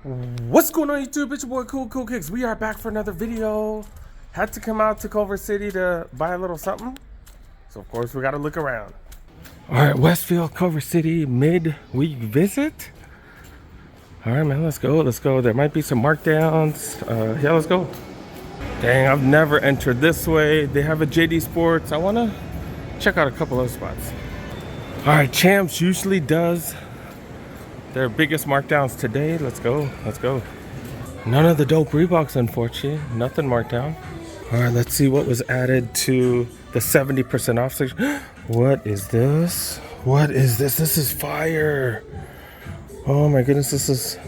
What's going on YouTube? It's your boy Cool Kicks. We are back for another video. Had to come out to Culver City to buy a little something. So of course we gotta look around. Alright, Westfield, Culver City, mid-week visit. Alright man, let's go. There might be some markdowns. Yeah, let's go. Dang, I've never entered this way. They have a JD Sports. I wanna check out a couple of spots. Alright, Champs usually does their biggest markdowns today. Let's go. None of the dope Reeboks, unfortunately. Nothing marked down. All right, let's see what was added to the 70% off section. What is this? This is fire. Oh my goodness, this is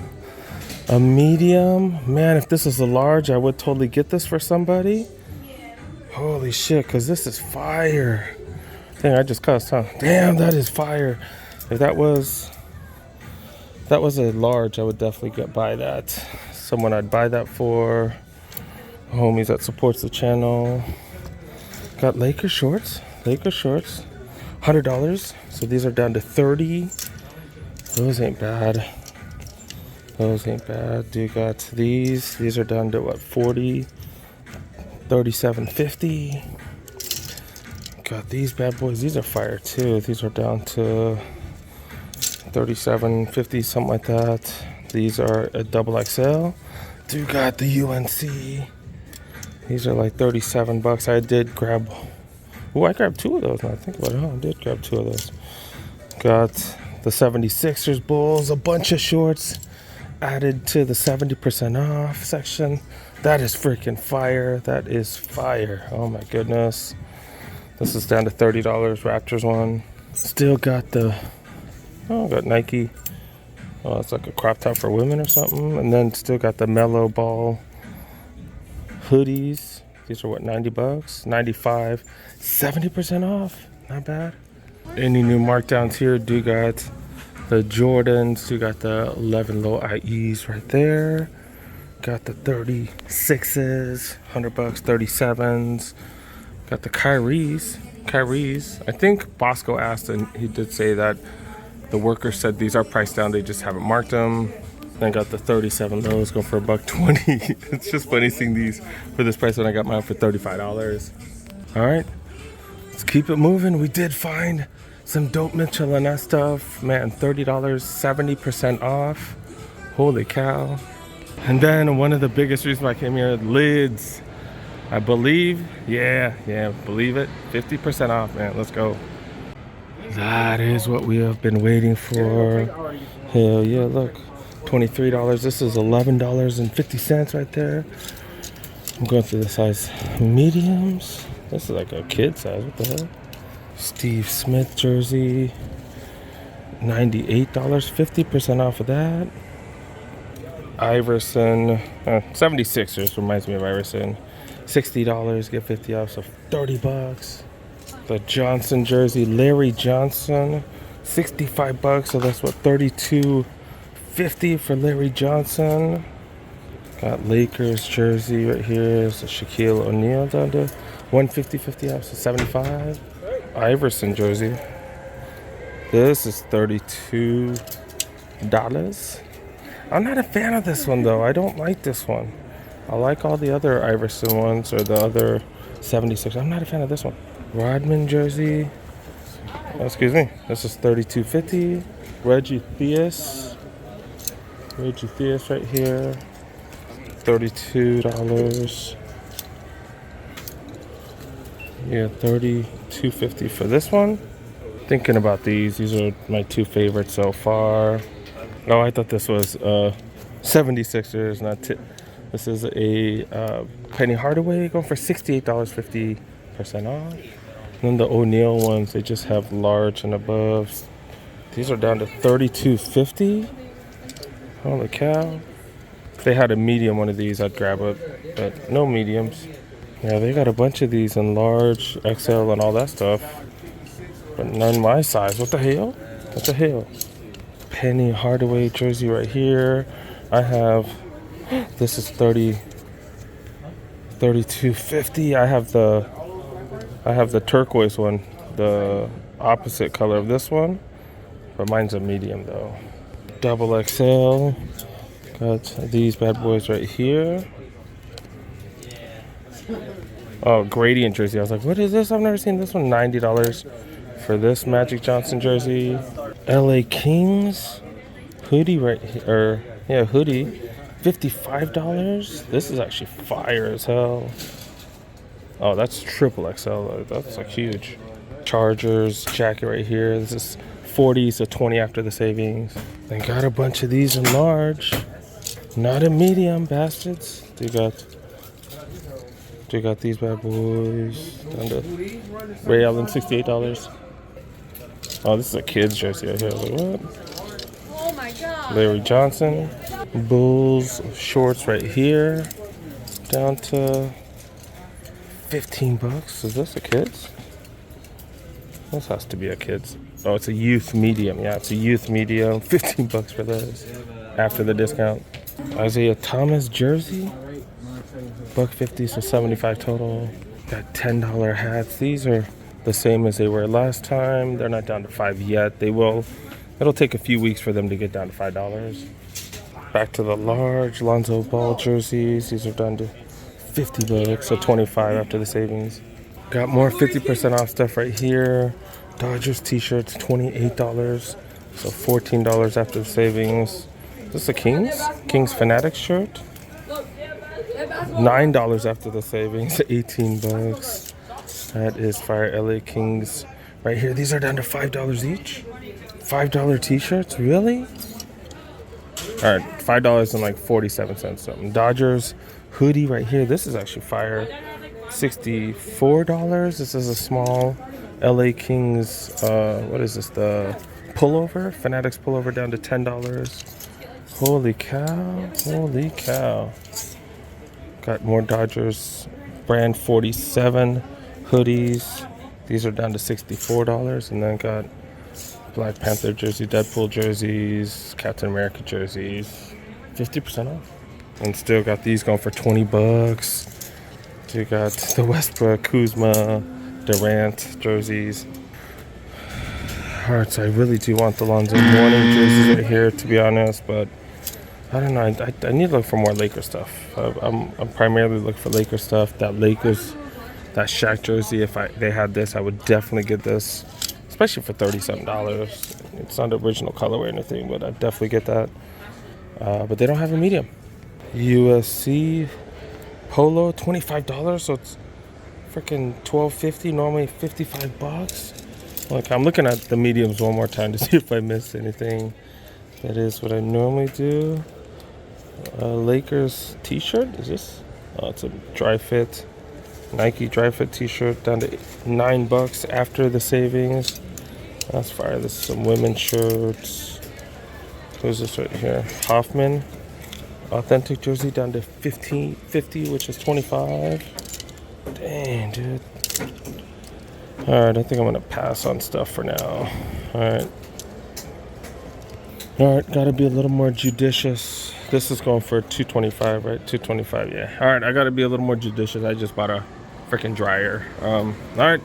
a medium. Man, if this is a large, I would totally get this for somebody. Holy shit, because this is fire. Dang, I just cussed, huh? Damn, that is fire. If that was a large, I would definitely buy that. Someone I'd buy that for. Homies that supports the channel. Got Laker shorts. $100. So these are down to 30. Those ain't bad. Dude, got these. These are down to what, 40? $37.50. Got these bad boys. These are fire too. These are down to $37.50, something like that. These are a double XL. Dude, got the UNC. These are like $37. I did grab. Oh, I grabbed two of those. Now I think about it. Oh, I did grab two of those. Got the 76ers Bulls. A bunch of shorts added to the 70% off section. That is freaking fire. That is fire. Oh my goodness. This is down to $30. Raptors one. Still got the. Oh, got Nike. Oh, it's like a crop top for women or something. And then still got the Mellow Ball hoodies. These are what, $90? 95. 70% off. Not bad. Any new markdowns here? Do got the Jordans. Do got the 11 low IEs right there. Got the 36s. $100. 37s. Got the Kyries. I think Bosco asked, and he did say that the worker said these are priced down, they just haven't marked them. Then got the 37 lows, go for $1.20. It's just funny seeing these for this price when I got mine for $35. All right, let's keep it moving. We did find some dope Mitchell and S stuff. Man, $30, 70% off. Holy cow. And then one of the biggest reasons why I came here, lids. I believe, yeah, believe it. 50% off, man, let's go. That is what we have been waiting for. Hell yeah, look. $23. This is $11.50 right there. I'm going through the size mediums. This is like a kid size. What the hell? Steve Smith jersey. $98. 50% off of that. Iverson. 76ers reminds me of Iverson. $60. Get 50 off. So $30. The Johnson jersey, Larry Johnson, $65. So that's what, $32.50 for Larry Johnson. Got Lakers jersey right here. It's a Shaquille O'Neal down to $150 off, so $75. Iverson jersey. This is $32. I'm not a fan of this one though. I don't like this one. I like all the other Iverson ones or the other 76. I'm not a fan of this one. Rodman jersey. Oh, excuse me. This is $32.50. Reggie Theus right here. $32. Yeah, $32.50 for this one. Thinking about these. These are my two favorites so far. Oh, I thought this was 76ers, not this is a Penny Hardaway going for $68, 50% off. And then the O'Neal ones, they just have large and above. These are down to $32.50. Holy cow. If they had a medium one of these, I'd grab it, but no mediums. Yeah, they got a bunch of these in large, XL, and all that stuff, but none my size. What the hell? Penny Hardaway jersey right here. I have, this is $32.50. I have the turquoise one, the opposite color of this one, but mine's a medium though. Double XL, Got these bad boys right here. Oh, gradient jersey. I was like, what is this? I've never seen this one. $90 for this Magic Johnson jersey. LA Kings hoodie right here. Yeah, hoodie. $55. This is actually fire as hell. Oh, that's triple XL. That's like huge. Chargers jacket right here. This is 40, so 20 after the savings. Then got a bunch of these in large. Not a medium, bastards. Do got these bad boys. Down to Ray Allen, $68. Oh, this is a kid's jersey right here. I was like, what? Oh my God. Larry Johnson. Bulls shorts right here. Down to $15. Is this a kid's? This has to be a kid's. Oh, it's a youth medium. Yeah, it's a youth medium. $15 for those after the discount. Isaiah Thomas jersey. $150, so $75 total. Got $10 hats. These are the same as they were last time. They're not down to $5 yet. They will. It'll take a few weeks for them to get down to $5. Back to the large Lonzo Ball jerseys. These are down to $50, so $25 after the savings. Got more 50% off stuff right here. Dodgers t-shirts, $28, so $14 after the savings. Is this a Kings Fanatics shirt? $9 after the savings, $18. That is fire. LA Kings right here. These are down to $5 each. $5 t-shirts, really? All right, $5 and like 47 cents something. Dodgers hoodie right here. This is actually fire. $64. This is a small LA Kings. What is this? The pullover, Fanatics pullover, down to $10. Holy cow! Holy cow! Got more Dodgers brand 47 hoodies. These are down to $64, and then got Black Panther jersey, Deadpool jerseys, Captain America jerseys, 50% off. And still got these going for $20. You got the Westbrook, Kuzma, Durant jerseys. Alright, so I really do want the Lonzo Mourning jerseys right here, to be honest, but I don't know. I need to look for more Lakers stuff. I'm primarily looking for Lakers stuff. That Shaq jersey, if they had this, I would definitely get this, especially for $37. It's not the original color or anything, but I'd definitely get that. But they don't have a medium. USC Polo, $25, so it's freaking $12.50. Normally $55. Look, I'm looking at the mediums one more time to see if I missed anything. That is what I normally do. Lakers t-shirt, is this? Oh, it's a dry fit. Nike dry fit t-shirt, down to $9 after the savings. That's fire. This is some women's shirts. Who's this right here? Hoffman. Authentic jersey, down to $15.50, which is $25. Dang, dude. Alright, I think I'm gonna pass on stuff for now. Alright, gotta be a little more judicious. This is going for $225, right? $225, yeah. Alright, I gotta be a little more judicious. I just bought a freaking dryer. Alright.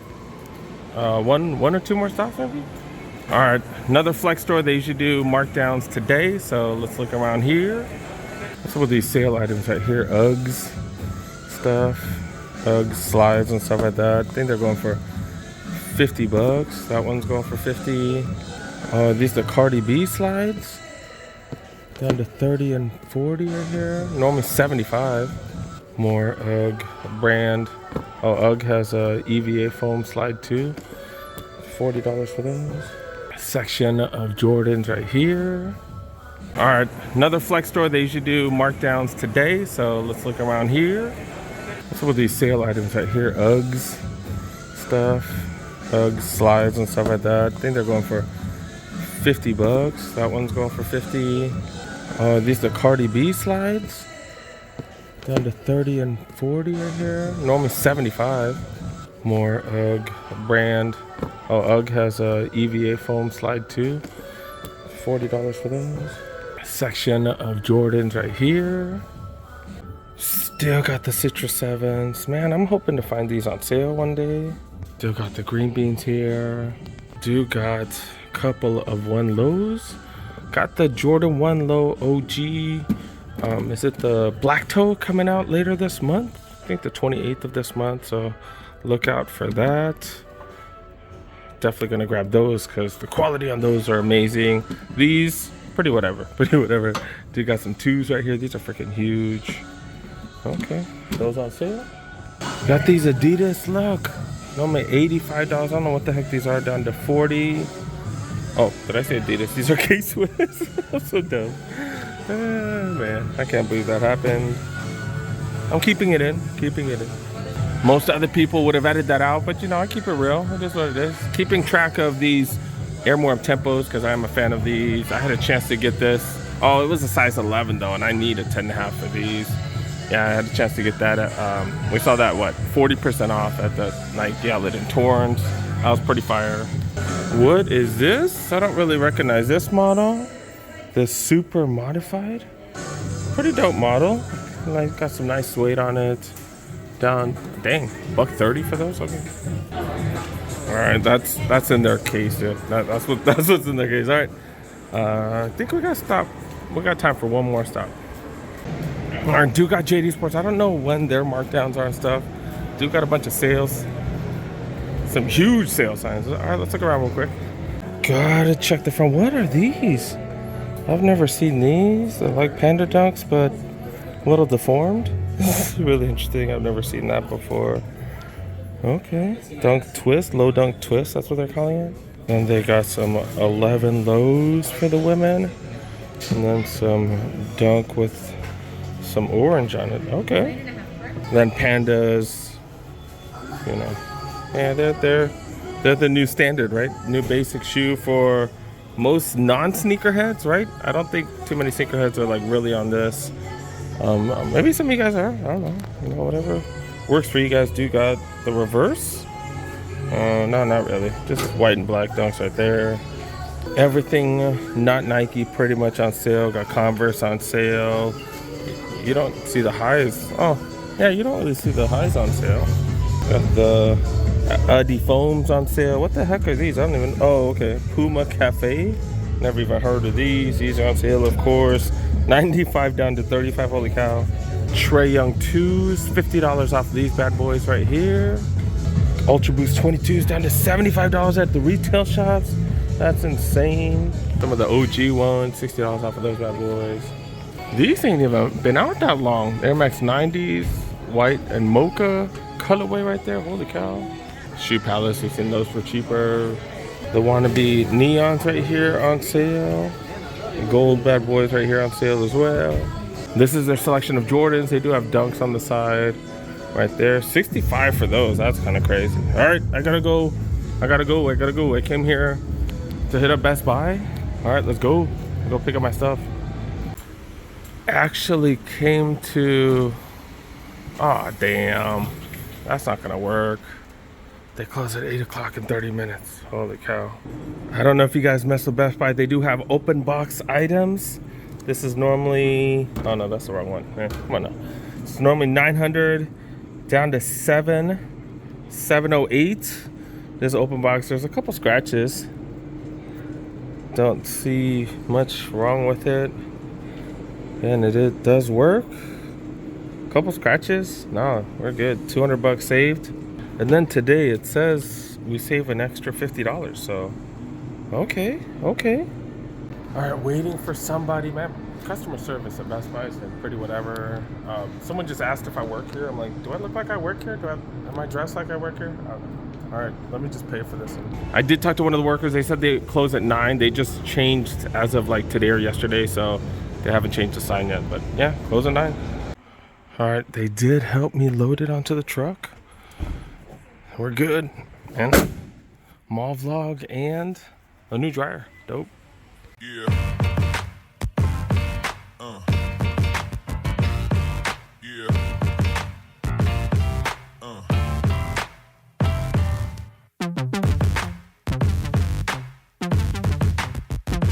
One or two more stuff, maybe? Alright, another flex store. They usually do markdowns today, so let's look around here. What's up with these sale items right here? Uggs stuff. Uggs slides and stuff like that. I think they're going for $50. That one's going for $50. These are Cardi B slides. Down to $30 and $40 right here. Normally $75. More Ugg brand. Oh, Ugg has a EVA foam slide too. $40 for those. Section of Jordans right here. Alright, another flex store. They usually do markdowns today, so let's look around here. What's up with these sale items right here? Uggs stuff. Uggs slides and stuff like that. I think they're going for $50. That one's going for $50. These are Cardi B slides. Down to $30 and $40 right here. Normally $75. More Ugg brand. Oh, Ugg has a EVA foam slide too. $40 for those. Section of Jordans right here. Still got the Citrus 7s. Man, I'm hoping to find these on sale one day. Still got the green beans here. Do got a couple of 1 lows. Got the Jordan 1 low OG Is it the Black Toe coming out later this month? I think the 28th of this month, so look out for that. Definitely gonna grab those because the quality on those are amazing. These, pretty whatever. Dude, got some twos right here. These are freaking huge. Okay, those on sale. Got these Adidas, look. Normally $85. I don't know what the heck these are, down to 40. Oh, did I say Adidas? These are K-Swiss. I'm so dumb. Man, I can't believe that happened. I'm keeping it in. Most other people would have edited that out, but you know, I keep it real. It is what it is. Keeping track of these Air Warm Tempos because I am a fan of these. I had a chance to get this. Oh, it was a size 11 though, and I need a 10.5 for these. Yeah, I had a chance to get that. We saw that, what, 40% off at the Nike outlet in Torrance. That was pretty fire. What is this? I don't really recognize this model. The Super Modified. Pretty dope model. Like, got some nice suede on it. Down, dang, $130 for those. Okay. All right, that's in their case, dude. That's what's in their case. All right. I think we gotta stop. We got time for one more stop. All right, Dude got JD Sports. I don't know when their markdowns are and stuff. Dude got a bunch of sales. Some huge sale signs. All right, let's look around real quick. Gotta check the front. What are these? I've never seen these. They're like Panda Dunks, but a little deformed. This is really interesting. I've never seen that before. Okay. Dunk twist, low dunk twist. That's what they're calling it. And they got some 11 lows for the women. And then some dunk with some orange on it. Okay. Then pandas, you know. Yeah, they're the new standard, right? New basic shoe for most non-sneakerheads, right? I don't think too many sneakerheads are like really on this. Maybe some of you guys are. I don't know. You know, whatever works for you guys. Do got the reverse? No, not really. Just white and black dunks right there. Everything not Nike pretty much on sale. Got Converse on sale. You don't see the highs. Oh, yeah, you don't really see the highs on sale. Got the Defoams on sale. What the heck are these? I don't even. Oh, okay. Puma Cafe. Never even heard of these. These are on sale, of course. 95 down to 35. Holy cow. Trey Young 2s. $50 off of these bad boys right here. Ultra Boost 22s down to $75 at the retail shops. That's insane. Some of the OG ones, $60 off of those bad boys. These ain't even been out that long. Air Max 90s, white and mocha colorway right there. Holy cow. Shoe Palace, we've seen those for cheaper. The wannabe neons right here on sale. Gold bad boys right here on sale as well. This is their selection of Jordans. They do have dunks on the side right there. 65 for those. That's kind of crazy. All right, I gotta go. I came here to hit up Best Buy. All right, let's go. Go pick up my stuff. Actually came to. Oh damn, that's not gonna work. They close at 8 o'clock in 30 minutes. Holy cow. I don't know if you guys mess with Best Buy. They do have open box items. This is normally, oh no, that's the wrong one. Come on now. It's normally 900 down to 708. There's an open box. There's a couple scratches. Don't see much wrong with it. And it does work. Couple scratches. No, we're good. 200 bucks saved. And then today it says we save an extra $50. So, okay. All right, waiting for somebody, man. Customer service at Best Buy has been pretty whatever. Someone just asked if I work here. I'm like, do I look like I work here? Am I dressed like I work here? I don't know. All right, let me just pay for this one. I did talk to one of the workers. They said they close at 9. They just changed as of like today or yesterday, so they haven't changed the sign yet. But yeah, close at 9. All right, they did help me load it onto the truck. We're good. And mall vlog and a new dryer. Dope.